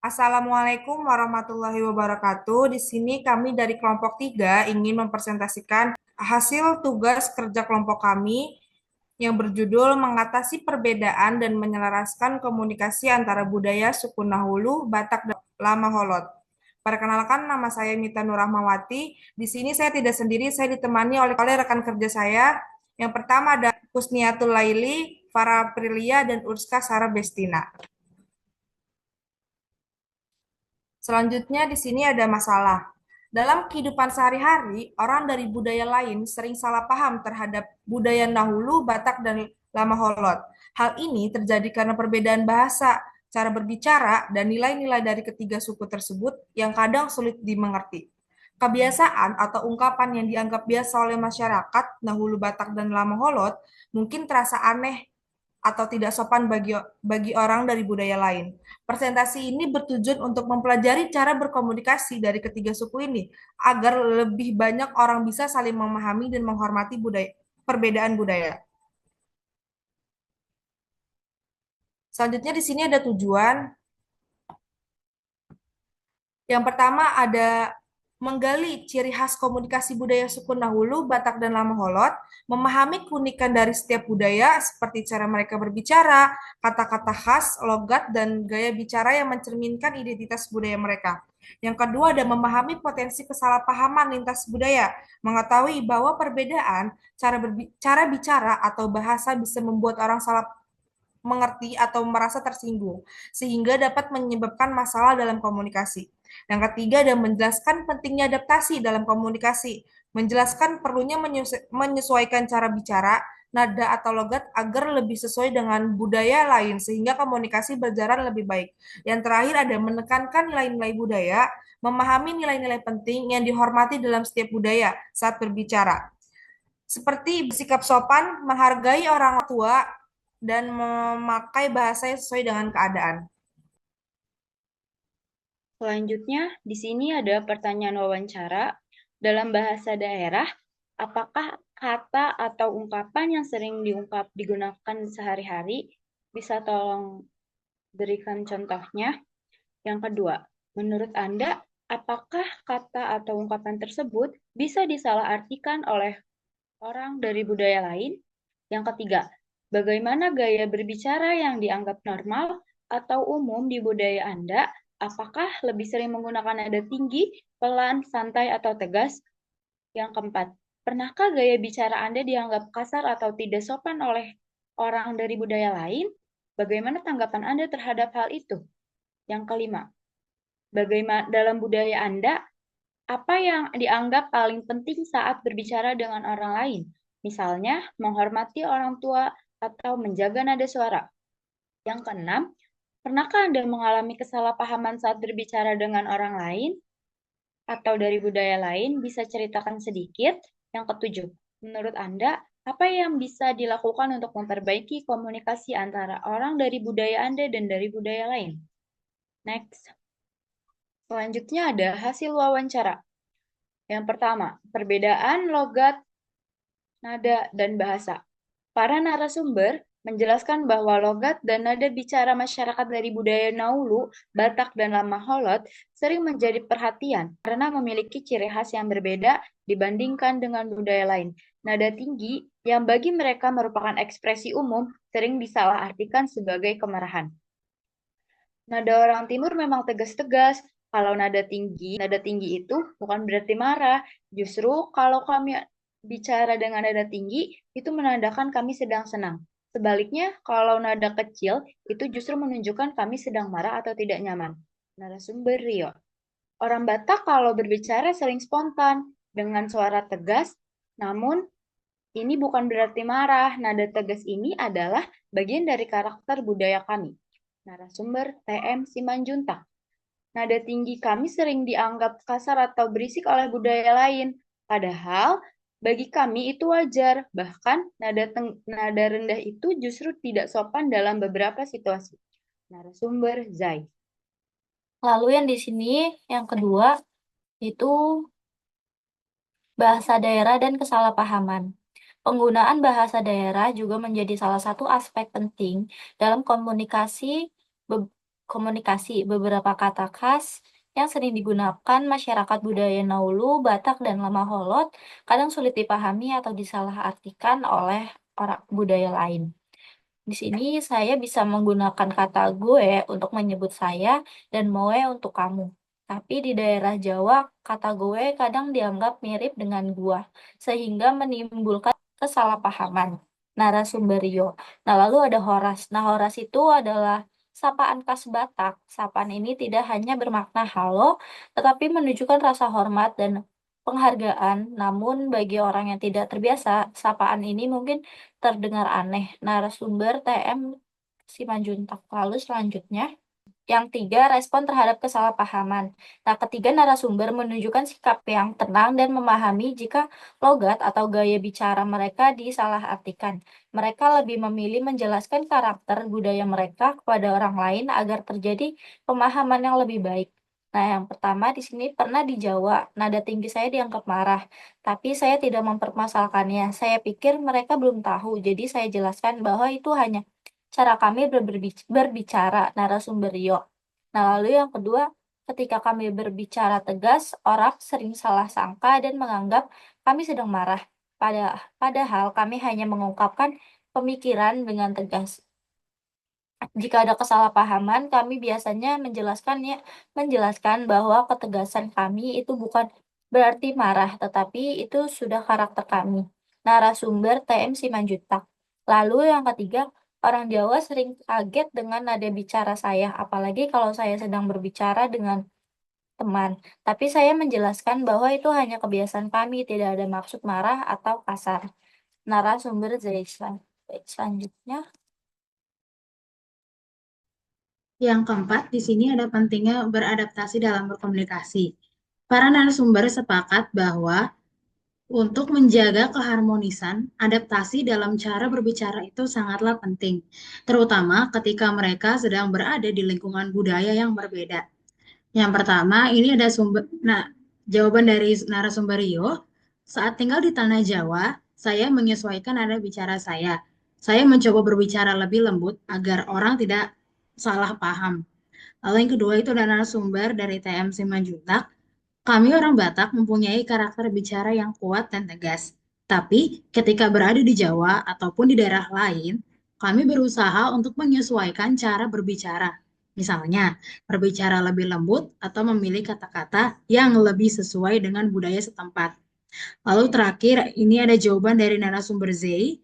Assalamualaikum warahmatullahi wabarakatuh. Di sini kami dari kelompok 3 ingin mempresentasikan hasil tugas kerja kelompok kami yang berjudul mengatasi perbedaan dan menyelaraskan komunikasi antara budaya suku Nahulu, Batak, dan Lama Holot. Perkenalkan, nama saya Mita Nurrahmawati. Di sini saya tidak sendiri, saya ditemani oleh rekan kerja saya. Yang pertama ada Kusniatul Laili, Farah Aprilia, dan Urska Sarah Bestina. Selanjutnya di sini ada masalah. Dalam kehidupan sehari-hari, orang dari budaya lain sering salah paham terhadap budaya Nahulu, Batak, dan Lama Holot. Hal ini terjadi karena perbedaan bahasa, cara berbicara, dan nilai-nilai dari ketiga suku tersebut yang kadang sulit dimengerti. Kebiasaan atau ungkapan yang dianggap biasa oleh masyarakat Nahulu, Batak, dan Lama Holot mungkin terasa aneh atau tidak sopan bagi orang dari budaya lain. Presentasi ini bertujuan untuk mempelajari cara berkomunikasi dari ketiga suku ini agar lebih banyak orang bisa saling memahami dan menghormati perbedaan budaya. Selanjutnya di sini ada tujuan. Yang pertama ada menggali ciri khas komunikasi budaya suku Nahulu, Batak, dan Lama Holot, memahami keunikan dari setiap budaya seperti cara mereka berbicara, kata-kata khas, logat, dan gaya bicara yang mencerminkan identitas budaya mereka. Yang kedua ada memahami potensi kesalahpahaman lintas budaya, mengetahui bahwa perbedaan cara bicara atau bahasa bisa membuat orang salah mengerti atau merasa tersinggung, sehingga dapat menyebabkan masalah dalam komunikasi. Yang ketiga adalah menjelaskan pentingnya adaptasi dalam komunikasi, menjelaskan perlunya menyesuaikan cara bicara, nada atau logat agar lebih sesuai dengan budaya lain sehingga komunikasi berjalan lebih baik. Yang terakhir ada menekankan nilai-nilai budaya, memahami nilai-nilai penting yang dihormati dalam setiap budaya saat berbicara. Seperti bersikap sopan, menghargai orang tua, dan memakai bahasa yang sesuai dengan keadaan. Selanjutnya, di sini ada pertanyaan wawancara. Dalam bahasa daerah, apakah kata atau ungkapan yang sering digunakan sehari-hari? Bisa tolong berikan contohnya. Yang kedua, menurut Anda, apakah kata atau ungkapan tersebut bisa disalahartikan oleh orang dari budaya lain? Yang ketiga, bagaimana gaya berbicara yang dianggap normal atau umum di budaya Anda? Apakah lebih sering menggunakan nada tinggi, pelan, santai, atau tegas? Yang keempat, pernahkah gaya bicara Anda dianggap kasar atau tidak sopan oleh orang dari budaya lain? Bagaimana tanggapan Anda terhadap hal itu? Yang kelima, bagaimana dalam budaya Anda, apa yang dianggap paling penting saat berbicara dengan orang lain? Misalnya, menghormati orang tua atau menjaga nada suara. Yang keenam, pernahkah Anda mengalami kesalahpahaman saat berbicara dengan orang lain atau dari budaya lain? Bisa ceritakan sedikit. Yang ketujuh, menurut Anda, apa yang bisa dilakukan untuk memperbaiki komunikasi antara orang dari budaya Anda dan dari budaya lain? Next. Selanjutnya ada hasil wawancara. Yang pertama, perbedaan logat, nada, dan bahasa. Para narasumber menjelaskan bahwa logat dan nada bicara masyarakat dari budaya Naulu, Batak, dan Lama Holot sering menjadi perhatian karena memiliki ciri khas yang berbeda dibandingkan dengan budaya lain. Nada tinggi yang bagi mereka merupakan ekspresi umum sering disalahartikan sebagai kemarahan. Nada orang timur memang tegas-tegas. Kalau nada tinggi itu bukan berarti marah. Justru kalau kami bicara dengan nada tinggi, itu menandakan kami sedang senang. Sebaliknya, kalau nada kecil, itu justru menunjukkan kami sedang marah atau tidak nyaman. Narasumber Rio. Orang Batak kalau berbicara sering spontan, dengan suara tegas, namun ini bukan berarti marah. Nada tegas ini adalah bagian dari karakter budaya kami. Narasumber TM Simanjuntak. Nada tinggi kami sering dianggap kasar atau berisik oleh budaya lain. Padahal bagi kami itu wajar. Bahkan nada rendah itu justru tidak sopan dalam beberapa situasi. Narasumber Zai. Lalu yang di sini yang kedua itu bahasa daerah dan kesalahpahaman. Penggunaan bahasa daerah juga menjadi salah satu aspek penting dalam komunikasi. Beberapa kata khas yang sering digunakan masyarakat budaya Naulu, Batak, dan Lemah Holot kadang sulit dipahami atau disalahartikan oleh orang budaya lain. Di sini saya bisa menggunakan kata gue untuk menyebut saya dan moe untuk kamu. Tapi di daerah Jawa, kata gue kadang dianggap mirip dengan gua, sehingga menimbulkan kesalahpahaman. Narasumberio. Nah, lalu ada horas. Nah, horas itu adalah sapaan khas Batak. Sapaan ini tidak hanya bermakna halo, tetapi menunjukkan rasa hormat dan penghargaan. Namun, bagi orang yang tidak terbiasa, sapaan ini mungkin terdengar aneh. Narasumber TM Simanjuntak. Lalu selanjutnya, yang tiga, respon terhadap kesalahpahaman. Nah, ketiga, narasumber menunjukkan sikap yang tenang dan memahami jika logat atau gaya bicara mereka disalahartikan. Mereka lebih memilih menjelaskan karakter budaya mereka kepada orang lain agar terjadi pemahaman yang lebih baik. Nah, yang pertama di sini pernah di Jawa, nada tinggi saya dianggap marah, tapi saya tidak mempermasalahkannya. Saya pikir mereka belum tahu, jadi saya jelaskan bahwa itu hanya cara kami berbicara, narasumber Rio. Nah, lalu yang kedua, ketika kami berbicara tegas, orang sering salah sangka dan menganggap kami sedang marah. Padahal kami hanya mengungkapkan pemikiran dengan tegas. Jika ada kesalahpahaman, kami biasanya menjelaskan bahwa ketegasan kami itu bukan berarti marah, tetapi itu sudah karakter kami. Narasumber TM Simanjuntak. Lalu yang ketiga, orang Jawa sering kaget dengan nada bicara saya, apalagi kalau saya sedang berbicara dengan teman. Tapi saya menjelaskan bahwa itu hanya kebiasaan kami, tidak ada maksud marah atau kasar. Narasumber Zaislan. Baik, selanjutnya. Yang keempat, di sini ada pentingnya beradaptasi dalam berkomunikasi. Para narasumber sepakat bahwa untuk menjaga keharmonisan, adaptasi dalam cara berbicara itu sangatlah penting, terutama ketika mereka sedang berada di lingkungan budaya yang berbeda. Yang pertama, ini ada jawaban dari narasumber Rio. Saat tinggal di tanah Jawa, saya menyesuaikan nada bicara saya. Saya mencoba berbicara lebih lembut agar orang tidak salah paham. Lalu yang kedua itu ada narasumber dari TM Simanjuntak. Kami orang Batak mempunyai karakter bicara yang kuat dan tegas. Tapi ketika berada di Jawa ataupun di daerah lain, kami berusaha untuk menyesuaikan cara berbicara. Misalnya, berbicara lebih lembut atau memilih kata-kata yang lebih sesuai dengan budaya setempat. Lalu terakhir, ini ada jawaban dari narasumber Z.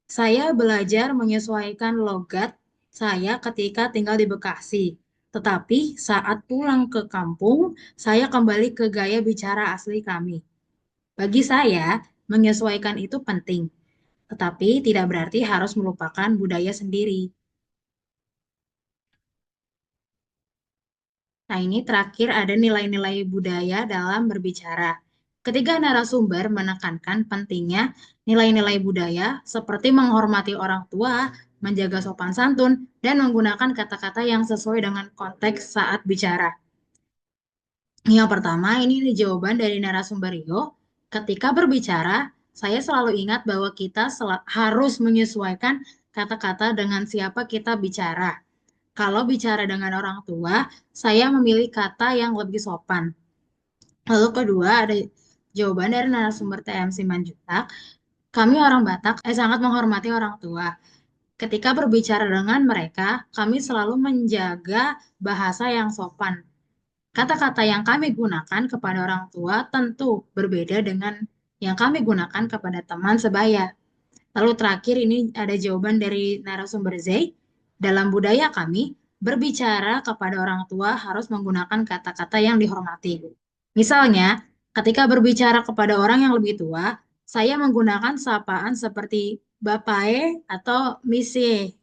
Saya belajar menyesuaikan logat saya ketika tinggal di Bekasi. Tetapi saat pulang ke kampung, saya kembali ke gaya bicara asli kami. Bagi saya, menyesuaikan itu penting, tetapi tidak berarti harus melupakan budaya sendiri. Nah, ini terakhir ada nilai-nilai budaya dalam berbicara. Ketiga narasumber menekankan pentingnya nilai-nilai budaya seperti menghormati orang tua, menjaga sopan santun, dan menggunakan kata-kata yang sesuai dengan konteks saat bicara. Yang pertama, ini jawaban dari narasumber Rio. Ketika berbicara, saya selalu ingat bahwa kita harus menyesuaikan kata-kata dengan siapa kita bicara. Kalau bicara dengan orang tua, saya memilih kata yang lebih sopan. Lalu kedua, ada jawaban dari narasumber TM Simanjuntak. Kami orang Batak sangat menghormati orang tua. Ketika berbicara dengan mereka, kami selalu menjaga bahasa yang sopan. Kata-kata yang kami gunakan kepada orang tua tentu berbeda dengan yang kami gunakan kepada teman sebaya. Lalu terakhir ini ada jawaban dari narasumber Zai. Dalam budaya kami, berbicara kepada orang tua harus menggunakan kata-kata yang dihormati. Misalnya, ketika berbicara kepada orang yang lebih tua, saya menggunakan sapaan seperti Bapae atau Mise.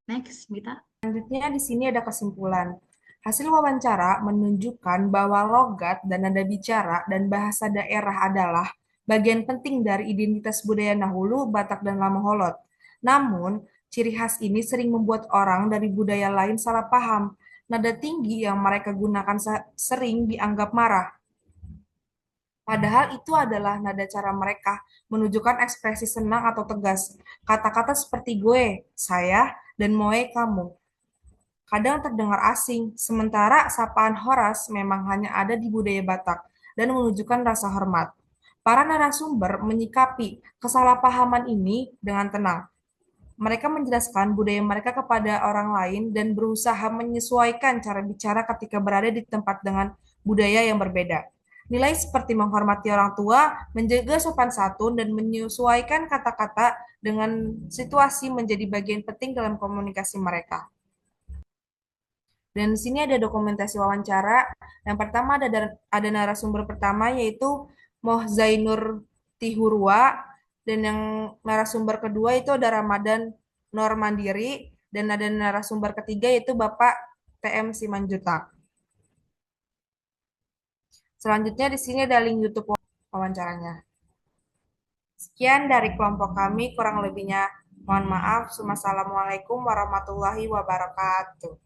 Next, Mita. Selanjutnya di sini ada kesimpulan. Hasil wawancara menunjukkan bahwa logat dan nada bicara dan bahasa daerah adalah bagian penting dari identitas budaya Nahulu, Batak, dan Lamaholot. Namun, ciri khas ini sering membuat orang dari budaya lain salah paham. Nada tinggi yang mereka gunakan sering dianggap marah. Padahal itu adalah nada cara mereka menunjukkan ekspresi senang atau tegas. Kata-kata seperti gue, saya, dan moe kamu kadang terdengar asing, sementara sapaan Horas memang hanya ada di budaya Batak dan menunjukkan rasa hormat. Para narasumber menyikapi kesalahpahaman ini dengan tenang. Mereka menjelaskan budaya mereka kepada orang lain dan berusaha menyesuaikan cara bicara ketika berada di tempat dengan budaya yang berbeda. Nilai seperti menghormati orang tua, menjaga sopan santun, dan menyesuaikan kata-kata dengan situasi menjadi bagian penting dalam komunikasi mereka. Dan di sini ada dokumentasi wawancara. Yang pertama ada narasumber pertama yaitu Moh Zainur Tihurua, dan yang narasumber kedua itu ada Ramadan Normandiri, dan ada narasumber ketiga yaitu Bapak TM Simanjuntak. Selanjutnya di sini ada link YouTube wawancaranya. Sekian dari kelompok kami, kurang lebihnya mohon maaf. Wassalamualaikum warahmatullahi wabarakatuh.